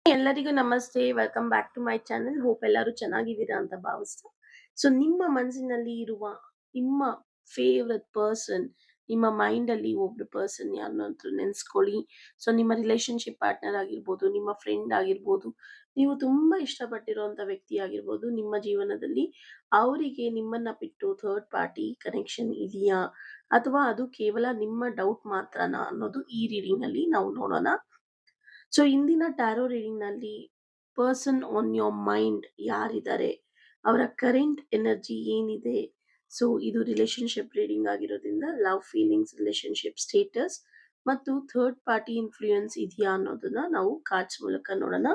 ಎಲ್ಲರಿಗೂ ನಮಸ್ತೆ. Welcome back to my channel. Hope ಎಲ್ಲರೂ ಚೆನ್ನಾಗಿದ್ದೀರಾ ಅಂತ ಭಾವಿಸ್ತಾ. ಸೊ ನಿಮ್ಮ ಮನಸ್ಸಿನಲ್ಲಿ ಇರುವ ನಿಮ್ಮ ಫೇವರೆಟ್ ಪರ್ಸನ್, ನಿಮ್ಮ ಮೈಂಡಲ್ಲಿ ಒಬ್ರು ಪರ್ಸನ್ ಯಾರನ್ನಾದ್ರೂ ನೆನೆಸ್ಕೊಳ್ಳಿ. ಸೊ ನಿಮ್ಮ ರಿಲೇಶನ್‌ಶಿಪ್ ಪಾರ್ಟ್ನರ್ ಆಗಿರ್ಬೋದು, ನಿಮ್ಮ ಫ್ರೆಂಡ್ ಆಗಿರ್ಬೋದು, ನೀವು ತುಂಬಾ ಇಷ್ಟಪಟ್ಟಿರುವಂಥ ವ್ಯಕ್ತಿ ಆಗಿರ್ಬೋದು, ನಿಮ್ಮ ಜೀವನದಲ್ಲಿ ಅವರಿಗೆ ನಿಮ್ಮನ್ನ ಬಿಟ್ಟು ಥರ್ಡ್ ಪಾರ್ಟಿ ಕನೆಕ್ಷನ್ ಇದೆಯಾ? ಅಥವಾ ಅದು ಕೇವಲ ನಿಮ್ಮ ಡೌಟ್ ಮಾತ್ರನಾ? ಅನ್ನೋದು ಈ ರೀಡಿಂಗಲ್ಲಿ ನಾವು ನೋಡೋಣ. ಸೊ ಇಂದಿನ ಟ್ಯಾರೋ ರೀಡಿಂಗ್‌ನಲ್ಲಿ ಪರ್ಸನ್ ಆನ್ ಯೋರ್ ಮೈಂಡ್ ಯಾರಿದ್ದಾರೆ? ಅವರ ಕರೆಂಟ್ ಎನರ್ಜಿ ಏನಿದೆ? ಸೊ ಇದು ರಿಲೇಶನ್‌ಶಿಪ್ ರೀಡಿಂಗ್ ಆಗಿರೋದ್ರಿಂದ ಲವ್ ಫೀಲಿಂಗ್ಸ್, ರಿಲೇಶನ್‌ಶಿಪ್ ಸ್ಟೇಟಸ್ ಮತ್ತು ಥರ್ಡ್ ಪಾರ್ಟಿ ಇನ್‌ಫ್ಲೂಯೆನ್ಸ್ ಇದೆಯಾ ಅನ್ನೋದನ್ನ ನಾವು ಕಾರ್ಡ್ಸ್ ಮೂಲಕ ನೋಡೋಣ.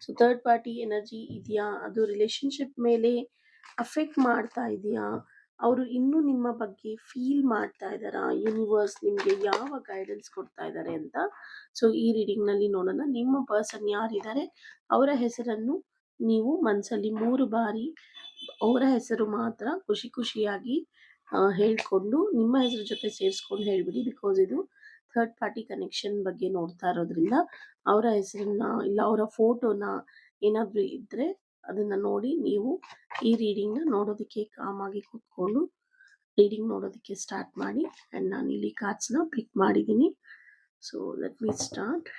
ಸೊ ಥರ್ಡ್ ಪಾರ್ಟಿ ಎನರ್ಜಿ ಇದೆಯಾ? ಅದು ರಿಲೇಶನ್‌ಶಿಪ್ ಮೇಲೆ ಅಫೆಕ್ಟ್ ಮಾಡ್ತಾ ಇದೆಯಾ? ಅವರು ಇನ್ನೂ ನಿಮ್ಮ ಬಗ್ಗೆ ಫೀಲ್ ಮಾಡ್ತಾ ಇದ್ದಾರಾ? ಯೂನಿವರ್ಸ್ ನಿಮಗೆ ಯಾವ ಗೈಡೆನ್ಸ್ ಕೊಡ್ತಾ ಇದ್ದಾರೆ ಅಂತ ಸೊ ಈ ರೀಡಿಂಗ್‌ನಲ್ಲಿ ನೋಡೋಣ. ನಿಮ್ಮ ಪರ್ಸನ್ ಯಾರಿದ್ದಾರೆ ಅವರ ಹೆಸರನ್ನು ನೀವು ಮನಸ್ಸಲ್ಲಿ 3 ಬಾರಿ ಅವರ ಹೆಸರು ಮಾತ್ರ ಖುಷಿ ಖುಷಿಯಾಗಿ ಹೇಳ್ಕೊಂಡು ನಿಮ್ಮ ಹೆಸರು ಜೊತೆ ಸೇರಿಸ್ಕೊಂಡು ಹೇಳ್ಬಿಡಿ. ಬಿಕಾಸ್ ಇದು ಥರ್ಡ್ ಪಾರ್ಟಿ ಕನೆಕ್ಷನ್ ಬಗ್ಗೆ ನೋಡ್ತಾ ಇರೋದ್ರಿಂದ ಅವರ ಹೆಸರನ್ನ ಇಲ್ಲ ಅವರ ಫೋಟೋನ ಏನಾದರೂ ಇದ್ದರೆ ಅದನ್ನ ನೋಡಿ ನೀವು ಈ ರೀಡಿಂಗ್‌ನ ನೋಡೋದಕ್ಕೆ ಕಾಮಾಗಿ ಕೂತ್ಕೊಂಡು ರೀಡಿಂಗ್ ನೋಡೋದಕ್ಕೆ ಸ್ಟಾರ್ಟ್ ಮಾಡಿ. ಆ್ಯಂಡ್ ನಾನು ಇಲ್ಲಿ ಕಾರ್ಡ್ಸ್‌ನ ಪಿಕ್ ಮಾಡಿದ್ದೀನಿ. So let me start.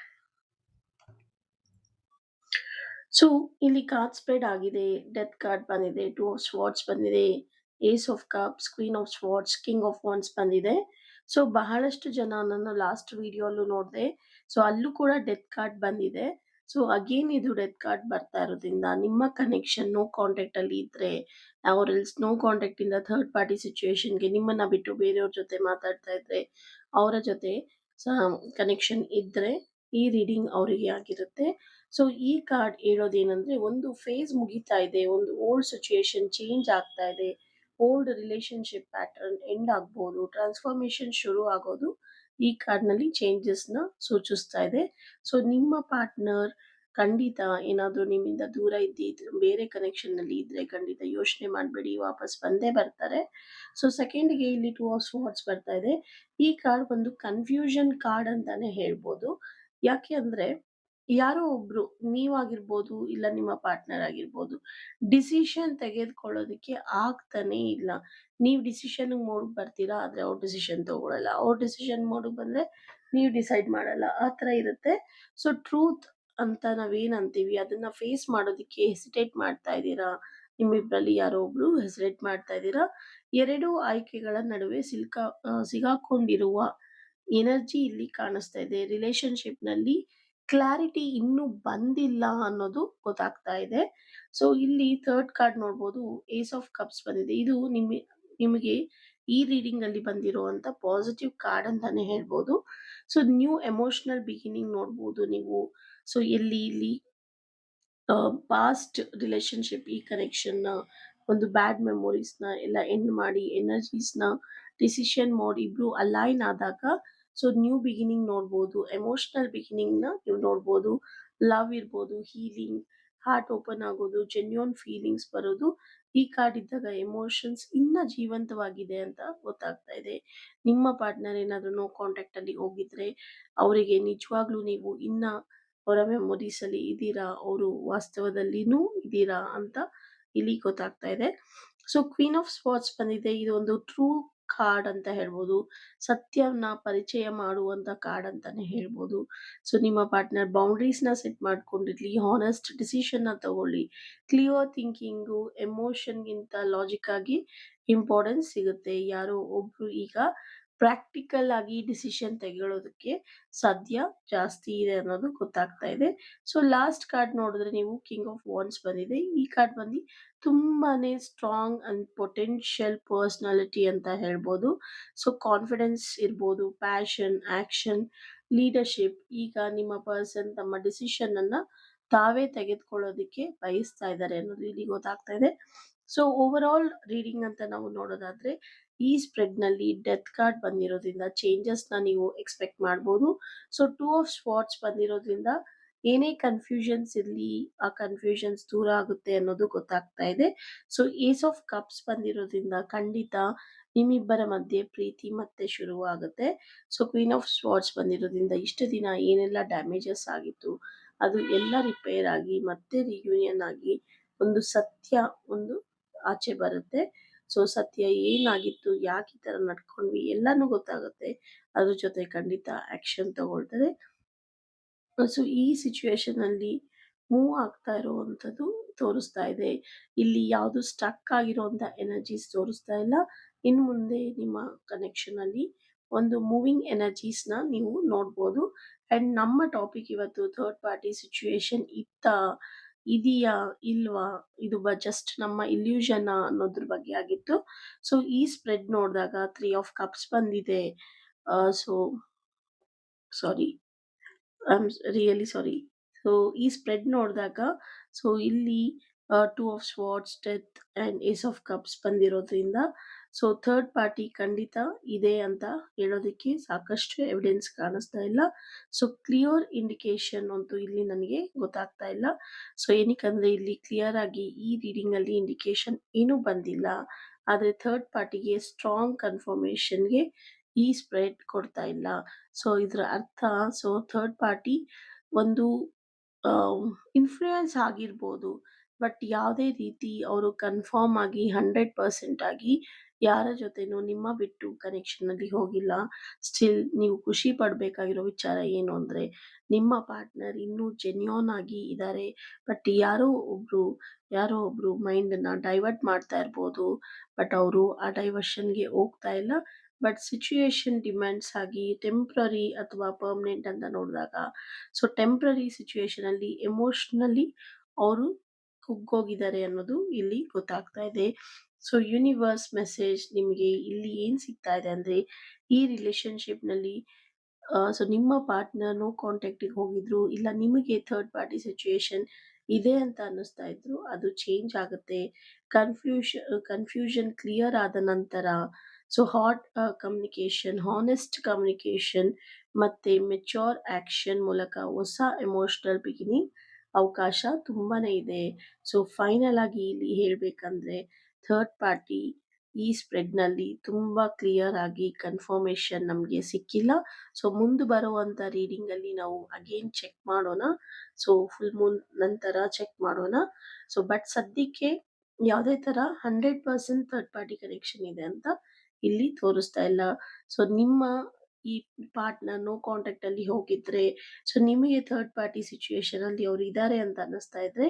So ಇಲ್ಲಿ ಕಾರ್ಡ್ ಸ್ಪೇಡ್ ಆಗಿದೆ, ಡೆತ್ ಕಾರ್ಡ್ ಬಂದಿದೆ, ಟೂ ಆಫ್ ಸ್ವಾರ್ಡ್ಸ್ ಬಂದಿದೆ, ace of cups, queen of swords, king of wands ಬಂದಿದೆ. ಸೊ ಬಹಳಷ್ಟು ಜನ ನಾನು ಲಾಸ್ಟ್ ವಿಡಿಯೋಲ್ಲೂ ನೋಡಿದೆ. ಸೊ ಅಲ್ಲೂ ಕೂಡ ಡೆತ್ ಕಾರ್ಡ್ ಬಂದಿದೆ. ಸೊ ಅಗೇನ್ ಇದು ಡೆತ್ ಕಾರ್ಡ್ ಬರ್ತಾ ಇರೋದ್ರಿಂದ ನಿಮ್ಮ ಕನೆಕ್ಷನ್ ನೋ ಕಾಂಟ್ಯಾಕ್ಟ್ ಅಲ್ಲಿ ಇದ್ರೆ ಆರ್ ಎಲ್ಸ್ ನೋ ಕಾಂಟ್ಯಾಕ್ಟ್ ಇಂದ ಥರ್ಡ್ ಪಾರ್ಟಿ ಸಿಚುವೇಶನ್ಗೆ ನಿಮ್ಮನ್ನ ಬಿಟ್ಟು ಬೇರೆಯವ್ರ ಜೊತೆ ಮಾತಾಡ್ತಾ ಇದ್ರೆ ಅವರ ಜೊತೆ ಕನೆಕ್ಷನ್ ಇದ್ರೆ ಈ ರೀಡಿಂಗ್ ಅವರಿಗೆ ಆಗಿರುತ್ತೆ. ಸೊ ಈ ಕಾರ್ಡ್ ಹೇಳೋದೇನಂದ್ರೆ ಒಂದು ಫೇಸ್ ಮುಗಿತಾ ಇದೆ, ಒಂದು ಓಲ್ಡ್ ಸಿಚುಯೇಷನ್ ಚೇಂಜ್ ಆಗ್ತಾ ಇದೆ, ಓಲ್ಡ್ ರಿಲೇಶನ್ಶಿಪ್ ಪ್ಯಾಟರ್ನ್ ಎಂಡ್ ಆಗ್ಬೋದು, ಟ್ರಾನ್ಸ್ಫಾರ್ಮೇಶನ್ ಶುರು ಆಗೋದು ಈ ಕಾರ್ಡ್ನಲ್ಲಿ ಚೇಂಜಸ್ನ ಸೂಚಿಸ್ತಾ ಇದೆ. ಸೊ ನಿಮ್ಮ ಪಾರ್ಟ್ನರ್ ಖಂಡಿತ ಏನಾದರೂ ನಿಮ್ಮಿಂದ ದೂರ ಇದ್ದಿದ್ರೆ ಬೇರೆ ಕನೆಕ್ಷನ್ನಲ್ಲಿ ಇದ್ರೆ ಖಂಡಿತ ಯೋಚನೆ ಮಾಡಬೇಡಿ, ವಾಪಸ್ ಬಂದೇ ಬರ್ತಾರೆ. ಸೊ ಸೆಕೆಂಡ್ಗೆ ಇಲ್ಲಿ ಟೂ ಆಫ್ ಸ್ವಾರ್ಡ್ಸ್ ಬರ್ತಾ ಇದೆ. ಈ ಕಾರ್ಡ್ ಒಂದು ಕನ್ಫ್ಯೂಷನ್ ಕಾರ್ಡ್ ಅಂತಾನೆ ಹೇಳ್ಬೋದು. ಯಾಕೆ ಅಂದ್ರೆ ಯಾರೋ ಒಬ್ರು ನೀವಾಗಿರ್ಬೋದು ಇಲ್ಲ ನಿಮ್ಮ ಪಾರ್ಟ್ನರ್ ಆಗಿರ್ಬೋದು ಡಿಸಿಷನ್ ತೆಗೆದುಕೊಳ್ಳೋದಕ್ಕೆ ಆಗ್ತಾನೆ ಇಲ್ಲ. ನೀವು ಡಿಸಿಷನ್ ಮೋಡ್ ಬರ್ತೀರಾ, ಆದ್ರೆ ಅವ್ರ ಡಿಸಿಷನ್ ತಗೊಳಲ್ಲ, ಅವ್ರ ಡಿಸಿಷನ್ ಮೋಡ್ ಬಂದ್ರೆ ನೀವು ಡಿಸೈಡ್ ಮಾಡಲ್ಲ, ಆ ಥರ ಇರುತ್ತೆ. ಸೊ ಟ್ರೂತ್ ಅಂತ ನಾವೇನ್ ಅಂತೀವಿ ಅದನ್ನ ಫೇಸ್ ಮಾಡೋದಕ್ಕೆ ಹೆಸಿಟೇಟ್ ಮಾಡ್ತಾ ಇದ್ದೀರಾ. ನಿಮ್ಮಿಬ್ಬರಲ್ಲಿ ಯಾರೋ ಒಬ್ರು ಹೆಸಿಟೇಟ್ ಮಾಡ್ತಾ ಇದ್ದೀರಾ. ಎರಡು ಆಯ್ಕೆಗಳ ನಡುವೆ ಸಿಗಾಕೊಂಡಿರುವ ಎನರ್ಜಿ ಇಲ್ಲಿ ಕಾಣಿಸ್ತಾ ಇದೆ. ರಿಲೇಶನ್ಶಿಪ್ ನಲ್ಲಿ ಕ್ಲಾರಿಟಿ ಇನ್ನೂ ಬಂದಿಲ್ಲ ಅನ್ನೋದು ಗೊತ್ತಾಗ್ತಾ ಇದೆ. ಸೊ ಇಲ್ಲಿ ಥರ್ಡ್ ಕಾರ್ಡ್ ನೋಡ್ಬೋದು, ಏಸ್ ಆಫ್ ಕಪ್ಸ್ ಬಂದಿದೆ. ಇದು ನಿಮಗೆ ಈ ರೀಡಿಂಗ್ ಅಲ್ಲಿ ಬಂದಿರುವಂತ ಪಾಸಿಟಿವ್ ಕಾರ್ಡ್ ಅಂತಾನೆ ಹೇಳ್ಬೋದು. ಸೊ ನ್ಯೂ ಎಮೋಷನಲ್ ಬಿಗಿನಿಂಗ್ ನೋಡ್ಬೋದು ನೀವು. ಸೊ ಇಲ್ಲಿ ಪಾಸ್ಟ್ ರಿಲೇಶನ್ಶಿಪ್ ಈ ಕನೆಕ್ಷನ್ನ ಒಂದು ಬ್ಯಾಡ್ ಮೆಮೊರೀಸ್ನ ಎಲ್ಲ ಎಂಡ್ ಮಾಡಿ ಎನರ್ಜೀಸ್ನ ಡಿಸಿಷನ್ ಮೋಡ್ ಇಬ್ರು ಅಲೈನ್ ಆದಾಗ ಸೊ ನ್ಯೂ ಬಿಗಿನಿಂಗ್ ನೋಡ್ಬೋದು, ಎಮೋಷನಲ್ ಬಿಗಿನಿಂಗ್ನ ನೀವು ನೋಡ್ಬೋದು. ಲವ್ ಇರ್ಬೋದು, ಹೀಲಿಂಗ್, ಹಾರ್ಟ್ ಓಪನ್ ಆಗೋದು, ಜೆನ್ಯೂನ್ ಫೀಲಿಂಗ್ಸ್ ಬರೋದು ಈ ಕಾರ್ಡ್ ಇದ್ದಾಗ ಎಮೋಷನ್ಸ್ ಇನ್ನ ಜೀವಂತವಾಗಿದೆ ಅಂತ ಗೊತ್ತಾಗ್ತಾ ಇದೆ. ನಿಮ್ಮ ಪಾರ್ಟ್ನರ್ ಏನಾದರೂ ನೋ ಕಾಂಟ್ಯಾಕ್ಟ್ ಅಲ್ಲಿ ಹೋಗಿದ್ರೆ ಅವರಿಗೆ ನಿಜವಾಗ್ಲೂ ನೀವು ಇನ್ನ ಅವರ ಮೆಮೊರೀಸ್ ಅಲ್ಲಿ ಇದ್ದೀರಾ, ಅವರು ವಾಸ್ತವದಲ್ಲಿನೂ ಇದ್ದೀರಾ ಅಂತ ಇಲ್ಲಿ ಗೊತ್ತಾಗ್ತಾ ಇದೆ. ಸೊ ಕ್ವೀನ್ ಆಫ್ ಸ್ವಾರ್ಡ್ಸ್ ಬಂದಿದೆ. ಇದು ಒಂದು ಟ್ರೂ ಕಾರ್ಡ್ ಅಂತ ಹೇಳ್ಬೋದು, ಸತ್ಯವನ್ನ ಪರಿಚಯ ಮಾಡುವಂತ ಕಾರ್ಡ್ ಅಂತಾನೆ ಹೇಳ್ಬೋದು. ಸೊ ನಿಮ್ಮ ಪಾರ್ಟ್ನರ್ ಬೌಂಡ್ರೀಸ್ನ ಸೆಟ್ ಮಾಡ್ಕೊಂಡಿರ್ಲಿ, ಹಾನೆಸ್ಟ್ ಡಿಸಿಷನ್ನ ತಗೊಳ್ಳಿ, ಕ್ಲಿಯರ್ ಥಿಂಕಿಂಗು ಎಮೋಷನ್ಗಿಂತ ಲಾಜಿಕ್ ಆಗಿ ಇಂಪಾರ್ಟೆನ್ಸ್ ಸಿಗುತ್ತೆ. ಯಾರೋ ಒಬ್ರು ಈಗ ಪ್ರಾಕ್ಟಿಕಲ್ ಆಗಿ ಡಿಸಿಷನ್ ತೆಗೊಳ್ಳೋದಕ್ಕೆ ಸಾಧ್ಯ ಜಾಸ್ತಿ ಇದೆ ಅನ್ನೋದು ಗೊತ್ತಾಗ್ತಾ ಇದೆ. ಸೊ ಲಾಸ್ಟ್ ಕಾರ್ಡ್ ನೋಡಿದ್ರೆ ನೀವು ಕಿಂಗ್ ಆಫ್ ವಾಂಡ್ಸ್ ಬಂದಿದೆ. ಈ ಕಾರ್ಡ್ ಬಂದು ತುಂಬಾನೇ ಸ್ಟ್ರಾಂಗ್ ಅಂಡ್ ಪೊಟೆನ್ಷಿಯಲ್ ಪರ್ಸನಾಲಿಟಿ ಅಂತ ಹೇಳ್ಬೋದು. ಸೊ ಕಾನ್ಫಿಡೆನ್ಸ್ ಇರ್ಬೋದು, ಪ್ಯಾಷನ್, ಆಕ್ಷನ್, ಲೀಡರ್ಶಿಪ್. ಈಗ ನಿಮ್ಮ ಪರ್ಸನ್ ತಮ್ಮ ಡಿಸಿಷನ್ ಅನ್ನ ತಾವೇ ತೆಗೆದುಕೊಳ್ಳೋದಕ್ಕೆ ಬಯಸ್ತಾ ಇದ್ದಾರೆ ಅನ್ನೋದು ಇಲ್ಲಿ ಗೊತ್ತಾಗ್ತಾ ಇದೆ. ಸೊ ಓವರ್ ಆಲ್ ರೀಡಿಂಗ್ ಅಂತ ನಾವು ನೋಡೋದಾದ್ರೆ ಈ ಸ್ಪ್ರೆಡ್ ನಲ್ಲಿ ಡೆತ್ ಕಾರ್ಡ್ ಬಂದಿರೋದ್ರಿಂದ ಚೇಂಜಸ್ ನ ನೀವು ಎಕ್ಸ್ಪೆಕ್ಟ್ ಮಾಡ್ಬೋದು. ಸೊ ಟೂ ಆಫ್ ಸ್ವಾರ್ಡ್ಸ್ ಬಂದಿರೋದ್ರಿಂದ ಏನೇ ಕನ್ಫ್ಯೂಷನ್ಸ್ ಇರಲಿ ಆ ಕನ್ಫ್ಯೂಷನ್ಸ್ ದೂರ ಆಗುತ್ತೆ ಅನ್ನೋದು ಗೊತ್ತಾಗ್ತಾ ಇದೆ. ಸೊ ಏಸ್ ಆಫ್ ಕಪ್ಸ್ ಬಂದಿರೋದ್ರಿಂದ ಖಂಡಿತ ನಿಮ್ಮಿಬ್ಬರ ಮಧ್ಯೆ ಪ್ರೀತಿ ಮತ್ತೆ ಶುರುವಾಗುತ್ತೆ. ಸೊ ಕ್ವೀನ್ ಆಫ್ ಸ್ವಾರ್ಡ್ಸ್ ಬಂದಿರೋದ್ರಿಂದ ಇಷ್ಟು ದಿನ ಏನೆಲ್ಲ ಡ್ಯಾಮೇಜಸ್ ಆಗಿತ್ತು ಅದು ಎಲ್ಲ ರಿಪೇರ್ ಆಗಿ ಮತ್ತೆ ರಿಯೂನಿಯನ್ ಆಗಿ ಒಂದು ಸತ್ಯ ಒಂದು ಆಚೆ ಬರುತ್ತೆ. ಸೊ ಸತ್ಯ ಏನಾಗಿತ್ತು, ಯಾಕೆ ಈ ಥರ ನಡ್ಕೊಂಡ್ವಿ ಎಲ್ಲಾನು ಗೊತ್ತಾಗುತ್ತೆ. ಅದ್ರ ಜೊತೆ ಖಂಡಿತ ಆಕ್ಷನ್ ತಗೊಳ್ತಾರೆ. ಸೊ ಈ ಸಿಚುಯೇಷನಲ್ಲಿ ಮೂವ್ ಆಗ್ತಾ ಇರುವಂಥದ್ದು ತೋರಿಸ್ತಾ ಇದೆ. ಇಲ್ಲಿ ಯಾವುದು ಸ್ಟಕ್ ಆಗಿರುವಂಥ ಎನರ್ಜೀಸ್ ತೋರಿಸ್ತಾ ಇಲ್ಲ. ಇನ್ನು ಮುಂದೆ ನಿಮ್ಮ ಕನೆಕ್ಷನಲ್ಲಿ ಒಂದು ಮೂವಿಂಗ್ ಎನರ್ಜೀಸ್ನ ನೀವು ನೋಡ್ಬೋದು. ಆ್ಯಂಡ್ ನಮ್ಮ ಟಾಪಿಕ್ ಇವತ್ತು ಥರ್ಡ್ ಪಾರ್ಟಿ ಸಿಚುಯೇಷನ್ ಇದೆಯಾ ಇಲ್ವಾ, ಇದು ಜಸ್ಟ್ ನಮ್ಮ ಇಲ್ಯೂಷನ್ ಅನ್ನೋದ್ರ ಬಗ್ಗೆ ಆಗಿತ್ತು. ಸೊ ಈ ಸ್ಪ್ರೆಡ್ ನೋಡಿದಾಗ 3 ಆಫ್ ಕಪ್ಸ್ ಬಂದಿದೆ. So sorry, I am really sorry. So ಈ ಸ್ಪ್ರೆಡ್ ನೋಡಿದಾಗ ಸೊ ಇಲ್ಲಿ 2 of swords, death and ace of cups ಬಂದಿರೋದ್ರಿಂದ ಸೊ ಥರ್ಡ್ ಪಾರ್ಟಿ ಖಂಡಿತ ಇದೆ ಅಂತ ಹೇಳೋದಕ್ಕೆ ಸಾಕಷ್ಟು ಎವಿಡೆನ್ಸ್ ಕಾಣಿಸ್ತಾ ಇಲ್ಲ. ಸೊ ಕ್ಲಿಯರ್ ಇಂಡಿಕೇಶನ್ ಅಂತೂ ಇಲ್ಲಿ ನನಗೆ ಗೊತ್ತಾಗ್ತಾ ಇಲ್ಲ. ಸೊ ಏನಕ್ಕಂದ್ರೆ ಇಲ್ಲಿ ಕ್ಲಿಯರ್ ಆಗಿ ಈ ರೀಡಿಂಗ್ ಅಲ್ಲಿ ಇಂಡಿಕೇಶನ್ ಏನೂ ಬಂದಿಲ್ಲ. ಆದರೆ ಥರ್ಡ್ ಪಾರ್ಟಿಗೆ ಸ್ಟ್ರಾಂಗ್ ಕನ್ಫರ್ಮೇಷನ್ಗೆ ಈ ಸ್ಪ್ರೆಡ್ ಕೊಡ್ತಾ ಇಲ್ಲ. ಸೊ ಇದರ ಅರ್ಥ ಸೊ ಥರ್ಡ್ ಪಾರ್ಟಿ ಒಂದು ಇನ್ಫ್ಲೂಯೆನ್ಸ್ ಆಗಿರ್ಬೋದು, ಬಟ್ ಯಾವುದೇ ರೀತಿ ಅವರು ಕನ್ಫರ್ಮ್ ಆಗಿ 100% ಆಗಿ ಯಾರ ಜೊತೆನೂ ನಿಮ್ಮ ಬಿಟ್ಟು ಕನೆಕ್ಷನಲ್ಲಿ ಹೋಗಿಲ್ಲ. ಸ್ಟಿಲ್ ನೀವು ಖುಷಿ ಪಡಬೇಕಾಗಿರೋ ವಿಚಾರ ಏನು ಅಂದರೆ ನಿಮ್ಮ ಪಾರ್ಟ್ನರ್ ಇನ್ನೂ ಜೆನ್ಯೂನ್ ಆಗಿ ಇದ್ದಾರೆ. ಬಟ್ ಯಾರೋ ಒಬ್ರು ಮೈಂಡನ್ನು ಡೈವರ್ಟ್ ಮಾಡ್ತಾ ಇರ್ಬೋದು, ಬಟ್ ಅವರು ಆ ಡೈವರ್ಷನ್ಗೆ ಹೋಗ್ತಾ ಇಲ್ಲ. ಬಟ್ ಸಿಚುಯೇಷನ್ ಡಿಮ್ಯಾಂಡ್ಸ್ ಆಗಿ ಟೆಂಪ್ರರಿ ಅಥವಾ ಪರ್ಮನೆಂಟ್ ಅಂತ ನೋಡಿದಾಗ ಸೊ ಟೆಂಪ್ರರಿ ಸಿಚುಯೇಷನಲ್ಲಿ ಎಮೋಷ್ನಲಿ ಅವರು ಕುಗ್ಗೋಗಿದ್ದಾರೆ ಅನ್ನೋದು ಇಲ್ಲಿ ಗೊತ್ತಾಗ್ತಾ ಇದೆ. ಸೊ ಯೂನಿವರ್ಸ್ ಮೆಸೇಜ್ ನಿಮಗೆ ಇಲ್ಲಿ ಏನು ಸಿಗ್ತಾ ಇದೆ ಅಂದರೆ ಈ ರಿಲೇಶನ್ಶಿಪ್ನಲ್ಲಿ ಸೊ ನಿಮ್ಮ ಪಾರ್ಟ್ನರ್ ನೋ ಕಾಂಟ್ಯಾಕ್ಟಿಗೆ ಹೋಗಿದ್ರು, ಇಲ್ಲ ನಿಮಗೆ ಥರ್ಡ್ ಪಾರ್ಟಿ ಸಿಚುಯೇಷನ್ ಇದೆ ಅಂತ ಅನ್ನಿಸ್ತಾ ಇದ್ರು, ಅದು ಚೇಂಜ್ ಆಗುತ್ತೆ. ಕನ್ಫ್ಯೂಷನ್ ಕ್ಲಿಯರ್ ಆದ ನಂತರ ಸೊ ಕಮ್ಯುನಿಕೇಷನ್, ಹಾನೆಸ್ಟ್ ಕಮ್ಯುನಿಕೇಷನ್ ಮತ್ತು ಮೆಚ್ಯೂರ್ ಆ್ಯಕ್ಷನ್ ಮೂಲಕ ಹೊಸ ಎಮೋಷ್ನಲ್ ಬಿಗಿನಿಂಗ್ ಅವಕಾಶ ತುಂಬಾ ಇದೆ. ಸೊ ಫೈನಲ್ ಆಗಿ ಇಲ್ಲಿ ಹೇಳಬೇಕಂದ್ರೆ ಥರ್ಡ್ ಪಾರ್ಟಿ ಈ ಸ್ಪ್ರೆಡ್ನಲ್ಲಿ ತುಂಬ ಕ್ಲಿಯರ್ ಆಗಿ ಕನ್ಫರ್ಮೇಷನ್ ನಮಗೆ ಸಿಕ್ಕಿಲ್ಲ. ಸೊ ಮುಂದೆ ಬರುವಂಥ ರೀಡಿಂಗಲ್ಲಿ ನಾವು ಅಗೇನ್ ಚೆಕ್ ಮಾಡೋಣ. ಸೊ ಫುಲ್ ಮೂನ್ ನಂತರ ಚೆಕ್ ಮಾಡೋಣ. ಸೊ ಬಟ್ ಸದ್ಯಕ್ಕೆ ಯಾವುದೇ ಥರ 100% ಥರ್ಡ್ ಪಾರ್ಟಿ ಕನೆಕ್ಷನ್ ಇದೆ ಅಂತ ಇಲ್ಲಿ ತೋರಿಸ್ತಾ ಇಲ್ಲ. ಸೊ ನಿಮ್ಮ ಈ ಪಾರ್ಟ್ನರ್ ನೋ ಕಾಂಟ್ಯಾಕ್ಟಲ್ಲಿ ಹೋಗಿದ್ರೆ ಸೊ ನಿಮಗೆ ಥರ್ಡ್ ಪಾರ್ಟಿ ಸಿಚುಯೇಷನಲ್ಲಿ ಅವರು ಇದ್ದಾರೆ ಅಂತ ಅನ್ನಿಸ್ತಾ ಇದ್ರೆ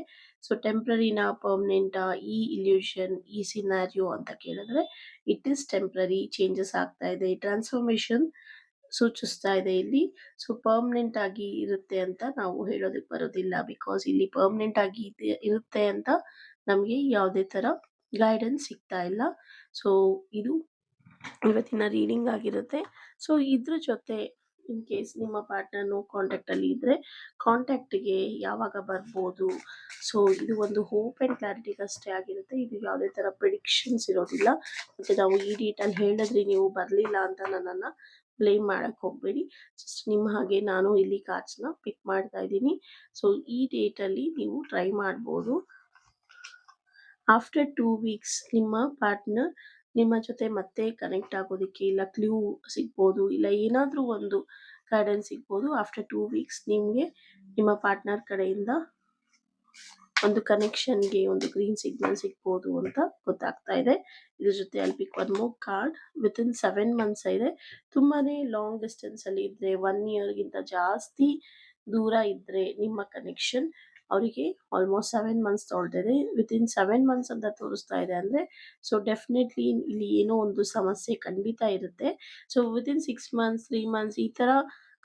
ಸೊ ಟೆಂಪ್ರರಿನಾ ಪರ್ಮನೆಂಟಾ ಈ ಇಲ್ಯೂಷನ್ ಈ ಸಿನಾರಿಯೋ ಅಂತ ಕೇಳಿದ್ರೆ ಇಟ್ ಈಸ್ ಟೆಂಪ್ರರಿ. ಚೇಂಜಸ್ ಆಗ್ತಾ ಇದೆ, ಟ್ರಾನ್ಸ್ಫಾರ್ಮೇಷನ್ ಸೂಚಿಸ್ತಾ ಇದೆ ಇಲ್ಲಿ. ಸೊ ಪರ್ಮನೆಂಟ್ ಆಗಿ ಇರುತ್ತೆ ಅಂತ ನಾವು ಹೇಳೋದಕ್ಕೆ ಬರೋದಿಲ್ಲ, ಬಿಕಾಸ್ ಇಲ್ಲಿ ಪರ್ಮನೆಂಟ್ ಆಗಿ ಇರುತ್ತೆ ಅಂತ ನಮಗೆ ಯಾವುದೇ ಥರ ಗೈಡೆನ್ಸ್ ಸಿಗ್ತಾ ಇಲ್ಲ. ಸೊ ಇದು ಇವತ್ತಿನ ರೀಡಿಂಗ್ ಆಗಿರುತ್ತೆ. ಸೊ ಇದ್ರ ಜೊತೆ ಇನ್ ಕೇಸ್ ನಿಮ್ಮ ಪಾರ್ಟ್ನರ್ ನೋ ಕಾಂಟ್ಯಾಕ್ಟಲ್ಲಿ ಇದ್ದರೆ ಕಾಂಟ್ಯಾಕ್ಟಿಗೆ ಯಾವಾಗ ಬರ್ಬೋದು, ಸೊ ಇದು ಒಂದು ಹೋಪ್ ಆ್ಯಂಡ್ ಕ್ಲಾರಿಟಿಗಷ್ಟೇ ಆಗಿರುತ್ತೆ. ಇದು ಯಾವುದೇ ಥರ ಪ್ರಿಡಿಕ್ಷನ್ಸ್ ಇರೋದಿಲ್ಲ. ಮತ್ತು ನಾವು ಈ ಡೇಟಲ್ಲಿ ಹೇಳಿದ್ರಿ ನೀವು ಬರಲಿಲ್ಲ ಅಂತ ನನ್ನನ್ನು ಬ್ಲೇಮ್ ಮಾಡೋಕ್ಕೆ ಹೋಗಬೇಡಿ. ಜಸ್ಟ್ ನಿಮ್ಮ ಹಾಗೆ ನಾನು ಇಲ್ಲಿ ಕಾರ್ಡ್ಸ್ನ ಪಿಕ್ ಮಾಡ್ತಾ ಇದ್ದೀನಿ. ಸೊ ಈ ಡೇಟಲ್ಲಿ ನೀವು ಟ್ರೈ ಮಾಡ್ಬೋದು. ಆಫ್ಟರ್ 2 ವೀಕ್ಸ್ ನಿಮ್ಮ ಪಾರ್ಟ್ನರ್ ನಿಮ್ಮ ಜೊತೆ ಮತ್ತೆ ಕನೆಕ್ಟ್ ಆಗೋದಕ್ಕೆ ಇಲ್ಲ ಕ್ಲೂ ಸಿಗ್ಬೋದು, ಇಲ್ಲ ಏನಾದರೂ ಒಂದು ಗೈಡೆನ್ಸ್ ಸಿಗ್ಬೋದು. ಆಫ್ಟರ್ 2 ವೀಕ್ಸ್ ನಿಮಗೆ ನಿಮ್ಮ ಪಾರ್ಟ್ನರ್ ಕಡೆಯಿಂದ ಒಂದು ಕನೆಕ್ಷನ್ಗೆ ಒಂದು ಗ್ರೀನ್ ಸಿಗ್ನಲ್ ಸಿಗ್ಬೋದು ಅಂತ ಗೊತ್ತಾಗ್ತಾ ಇದೆ. ಇದ್ರ ಜೊತೆ ಅಲ್ಲಿ pick one more card. Within 7 months ಇದೆ. ತುಂಬಾ ಲಾಂಗ್ ಡಿಸ್ಟೆನ್ಸಲ್ಲಿ ಇದ್ದರೆ 1 ಇಯರ್ಗಿಂತ ಜಾಸ್ತಿ ದೂರ ಇದ್ದರೆ ನಿಮ್ಮ ಕನೆಕ್ಷನ್ ಅವರಿಗೆ ಆಲ್ಮೋಸ್ಟ್ 7 ಮಂತ್ಸ್ ತೊಗೊಳ್ತಿದೆ. ವಿತಿನ್ 7 ಮಂತ್ಸ್ ಅಂತ ತೋರಿಸ್ತಾ ಇದೆ ಅಂದರೆ ಸೊ ಡೆಫಿನೆಟ್ಲಿ ಇಲ್ಲಿ ಏನೋ ಒಂದು ಸಮಸ್ಯೆ ಖಂಡಿತ ಇರುತ್ತೆ. ಸೊ ವಿತಿನ್ 6 ಮಂತ್ಸ್ 3 ಮಂತ್ಸ್ ಈ ಥರ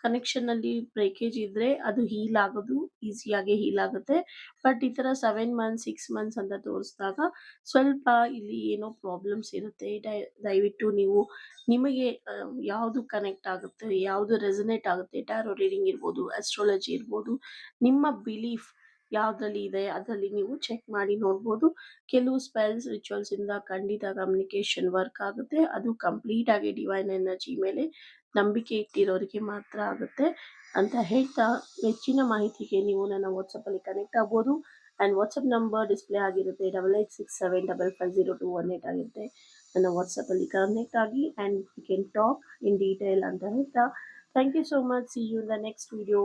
ಕನೆಕ್ಷನಲ್ಲಿ ಬ್ರೇಕೇಜ್ ಇದ್ದರೆ ಅದು ಹೀಲ್ ಆಗೋದು ಈಸಿಯಾಗಿ ಹೀಲ್ ಆಗುತ್ತೆ. ಬಟ್ ಈ ಥರ 7 ಮಂತ್ಸ್ 6 ಮಂತ್ಸ್ ಅಂತ ತೋರಿಸಿದಾಗ ಸ್ವಲ್ಪ ಇಲ್ಲಿ ಏನೋ ಪ್ರಾಬ್ಲಮ್ಸ್ ಇರುತ್ತೆ. ದಯವಿಟ್ಟು ನೀವು ನಿಮಗೆ ಯಾವುದು ಕನೆಕ್ಟ್ ಆಗುತ್ತೆ, ಯಾವುದು ರೆಸನೇಟ್ ಆಗುತ್ತೆ, ಟ್ಯಾರೋ ರೀಡಿಂಗ್ ಇರ್ಬೋದು, ಆಸ್ಟ್ರಾಲಜಿ ಇರ್ಬೋದು, ನಿಮ್ಮ ಬಿಲೀಫ್ ಯಾವುದ್ರಲ್ಲಿ ಇದೆ ಅದರಲ್ಲಿ ನೀವು ಚೆಕ್ ಮಾಡಿ ನೋಡ್ಬೋದು. ಕೆಲವು ಸ್ಪೆಲ್ಸ್ ರಿಚುವಲ್ಸಿಂದ ಖಂಡಿತ ಕಮ್ಯುನಿಕೇಷನ್ ವರ್ಕ್ ಆಗುತ್ತೆ. ಅದು ಕಂಪ್ಲೀಟಾಗಿ ಡಿವೈನ್ ಎನರ್ಜಿ ಮೇಲೆ ನಂಬಿಕೆ ಇಟ್ಟಿರೋರಿಗೆ ಮಾತ್ರ ಆಗುತ್ತೆ ಅಂತ ಹೇಳ್ತಾ ಹೆಚ್ಚಿನ ಮಾಹಿತಿಗೆ ನೀವು ನನ್ನ ವಾಟ್ಸಪ್ಪಲ್ಲಿ ಕನೆಕ್ಟ್ ಆಗ್ಬೋದು. ಆ್ಯಂಡ್ ವಾಟ್ಸಪ್ ನಂಬರ್ ಡಿಸ್ಪ್ಲೇ ಆಗಿರುತ್ತೆ 8867550218 ಆಗಿರುತ್ತೆ. ನನ್ನ ವಾಟ್ಸಪ್ಪಲ್ಲಿ ಕನೆಕ್ಟ್ ಆಗಿ and we can talk in detail ಅಂತ ಹೇಳ್ತಾ thank you so much. See you in the next video.